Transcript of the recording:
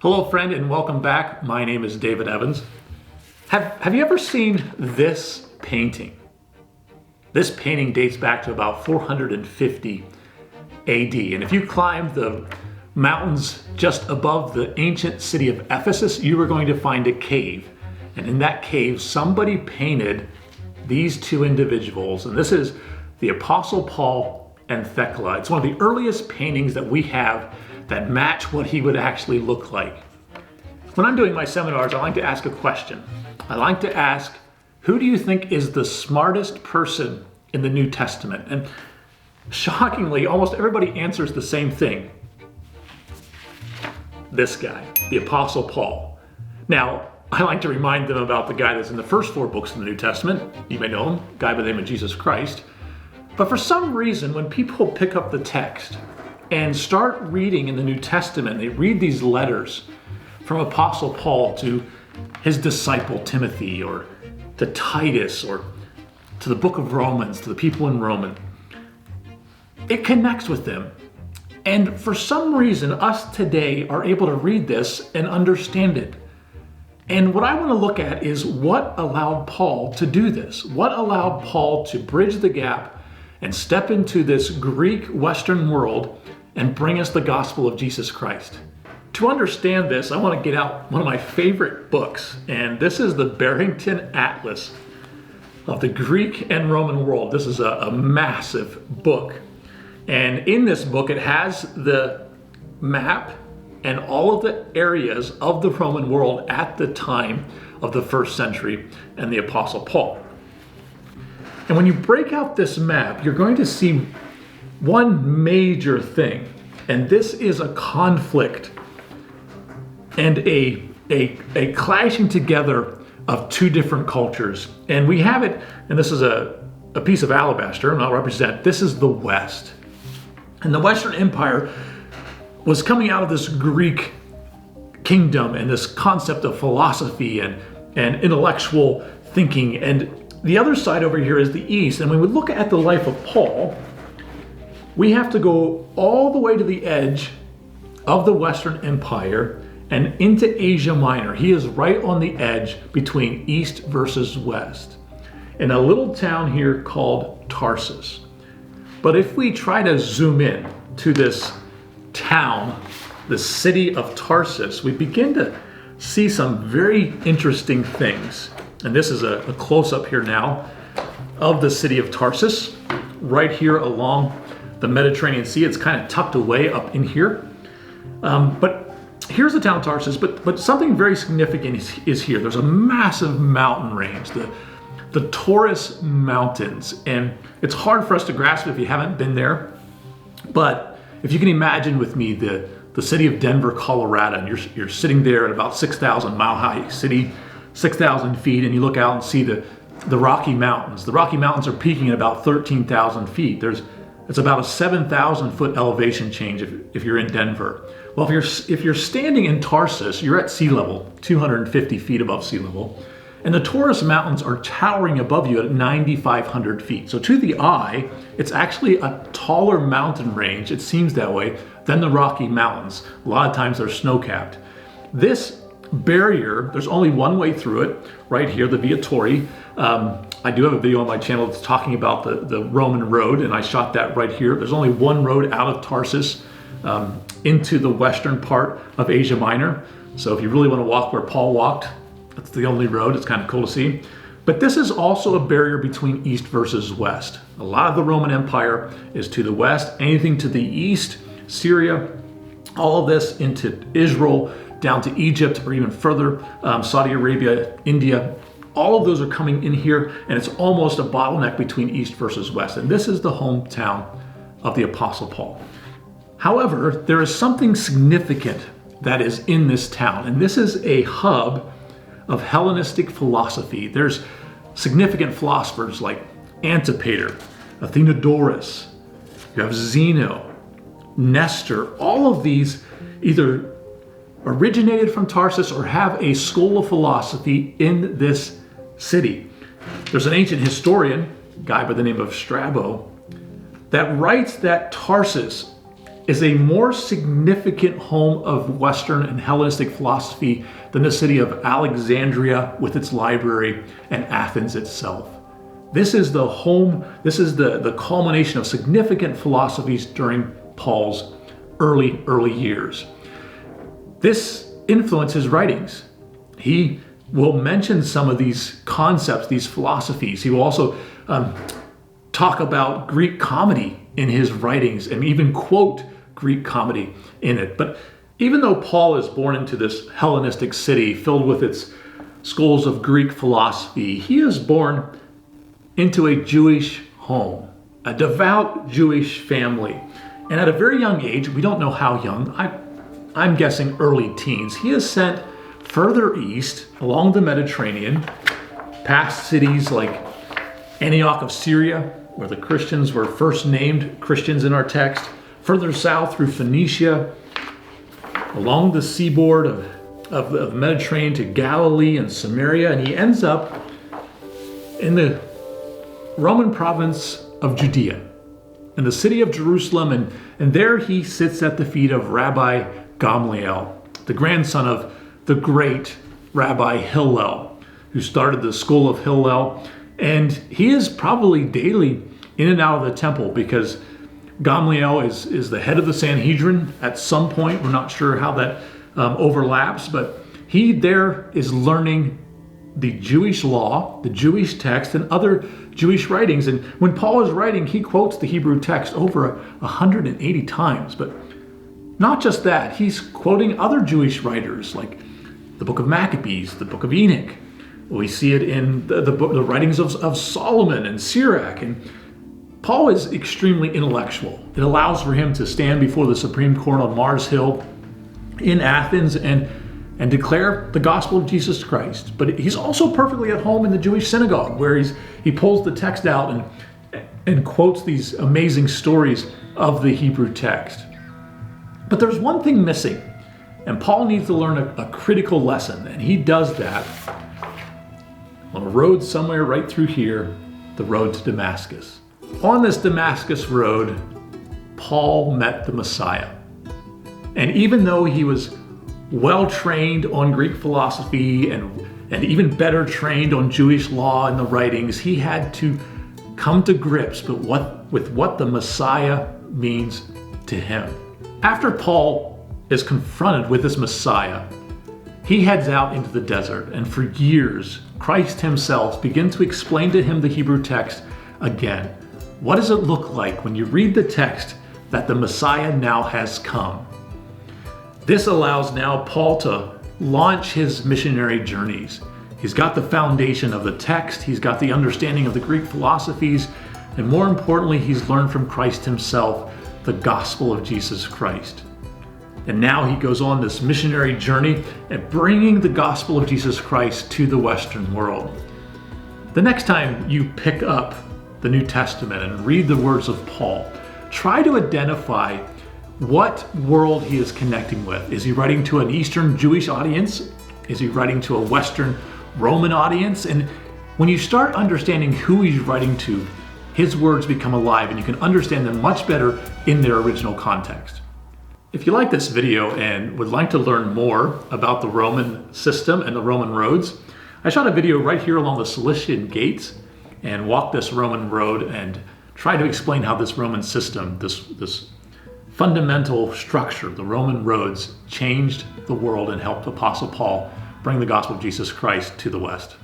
Hello, friend, and welcome back. My name is David Evans. Have you ever seen this painting? This painting dates back to about 450 AD. And if you climb the mountains just above the ancient city of Ephesus, you are going to find a cave. And in that cave, somebody painted these two individuals. And this is the Apostle Paul and Thecla. It's one of the earliest paintings that we have that match what he would actually look like. When I'm doing my seminars, I like to ask a question. I like to ask, who do you think is the smartest person in the New Testament? And shockingly, almost everybody answers the same thing. This guy, the Apostle Paul. Now, I like to remind them about the guy that's in the first four books of the New Testament. You may know him, a guy by the name of Jesus Christ. But for some reason, when people pick up the text and start reading in the New Testament, they read these letters from Apostle Paul to his disciple Timothy, or to Titus, or to the book of Romans, to the people in Rome. It connects with them. And for some reason, us today are able to read this and understand it. And what I want to look at is what allowed Paul to do this. What allowed Paul to bridge the gap and step into this Greek Western world and bring us the gospel of Jesus Christ. To understand this, I want to get out one of my favorite books, and this is the Barrington Atlas of the Greek and Roman world. This is a massive book. And in this book, it has the map and all of the areas of the Roman world at the time of the first century and the Apostle Paul. And when you break out this map, you're going to see one major thing, and this is a conflict and a clashing together of two different cultures. And we have it, and this is a piece of alabaster, and I'll represent, this is the West. And the Western Empire was coming out of this Greek kingdom and this concept of philosophy and intellectual thinking. And the other side over here is the East. And when we look at the life of Paul, we have to go all the way to the edge of the Western Empire and into Asia Minor. He is right on the edge between East versus West, in a little town here called Tarsus. But if we try to zoom in to this town, the city of Tarsus, we begin to see some very interesting things. And this is a close-up here now of the city of Tarsus, right here along the Mediterranean Sea. It's kind of tucked away up in here. But here's the town of Tarsus, but something very significant is here. There's a massive mountain range, the Turus Mountains. And it's hard for us to grasp if you haven't been there. But if you can imagine with me the city of Denver, Colorado, and you're sitting there at about 6,000 mile high city, 6,000 feet, and you look out and see the Rocky Mountains. The Rocky Mountains are peaking at about 13,000 feet. It's about a 7,000 foot elevation change if you're in Denver. Well, if you're standing in Tarsus, you're at sea level, 250 feet above sea level, and the Turus Mountains are towering above you at 9,500 feet. So to the eye, it's actually a taller mountain range, it seems that way, than the Rocky Mountains. A lot of times they're snow-capped. This barrier, there's only one way through it, right here, the Via Torri. I do have a video on my channel that's talking about the Roman road, and I shot that right here. There's only one road out of Tarsus into the western part of Asia Minor. So if you really want to walk where Paul walked, that's the only road. It's kind of cool to see. But this is also a barrier between East versus West. A lot of the Roman Empire is to the west. Anything to the east, Syria, all of this into Israel, down to Egypt, or even further, Saudi Arabia, India. All of those are coming in here, and it's almost a bottleneck between East versus West. And this is the hometown of the Apostle Paul. However, there is something significant that is in this town, and this is a hub of Hellenistic philosophy. There's significant philosophers like Antipater, Athenodorus, you have Zeno, Nestor. All of these either originated from Tarsus or have a school of philosophy in this city. There's an ancient historian, a guy by the name of Strabo, that writes that Tarsus is a more significant home of Western and Hellenistic philosophy than the city of Alexandria with its library and Athens itself. This is the home, this is the culmination of significant philosophies during Paul's early years. This influenced his writings. He will mention some of these concepts, these philosophies. He will also talk about Greek comedy in his writings and even quote Greek comedy in it. But even though Paul is born into this Hellenistic city filled with its schools of Greek philosophy, he is born into a Jewish home, a devout Jewish family. And at a very young age, we don't know how young, I'm guessing early teens, he is sent further east along the Mediterranean, past cities like Antioch of Syria, where the Christians were first named Christians in our text, further south through Phoenicia, along the seaboard of the Mediterranean to Galilee and Samaria, and he ends up in the Roman province of Judea, in the city of Jerusalem, and there he sits at the feet of Rabbi Gamaliel, the grandson of the great Rabbi Hillel, who started the school of Hillel, and he is probably daily in and out of the temple because Gamaliel is the head of the Sanhedrin at some point. We're not sure how that overlaps, but he there is learning the Jewish law, the Jewish text, and other Jewish writings. And when Paul is writing, he quotes the Hebrew text over 180 times. But not just that, he's quoting other Jewish writers like the book of Maccabees, the book of Enoch. We see it in the writings of Solomon and Sirach. And Paul is extremely intellectual. It allows for him to stand before the Supreme Court on Mars Hill in Athens and declare the gospel of Jesus Christ. But he's also perfectly at home in the Jewish synagogue, where he pulls the text out and quotes these amazing stories of the Hebrew text. But there's one thing missing, and Paul needs to learn a critical lesson, and he does that on a road somewhere right through here, the road to Damascus. On this Damascus road, Paul met the Messiah. And even though he was well trained on Greek philosophy and even better trained on Jewish law and the writings, he had to come to grips with what the Messiah means to him. After Paul is confronted with this Messiah, he heads out into the desert, and for years, Christ himself begins to explain to him the Hebrew text again. What does it look like when you read the text that the Messiah now has come? This allows now Paul to launch his missionary journeys. He's got the foundation of the text, he's got the understanding of the Greek philosophies, and more importantly, he's learned from Christ himself the gospel of Jesus Christ. And now he goes on this missionary journey at bringing the gospel of Jesus Christ to the Western world. The next time you pick up the New Testament and read the words of Paul, try to identify what world he is connecting with. Is he writing to an Eastern Jewish audience? Is he writing to a Western Roman audience? And when you start understanding who he's writing to, his words become alive and you can understand them much better in their original context. If you like this video and would like to learn more about the Roman system and the Roman roads, I shot a video right here along the Cilician Gates and walked this Roman road and tried to explain how this Roman system, this fundamental structure, the Roman roads, changed the world and helped Apostle Paul bring the gospel of Jesus Christ to the West.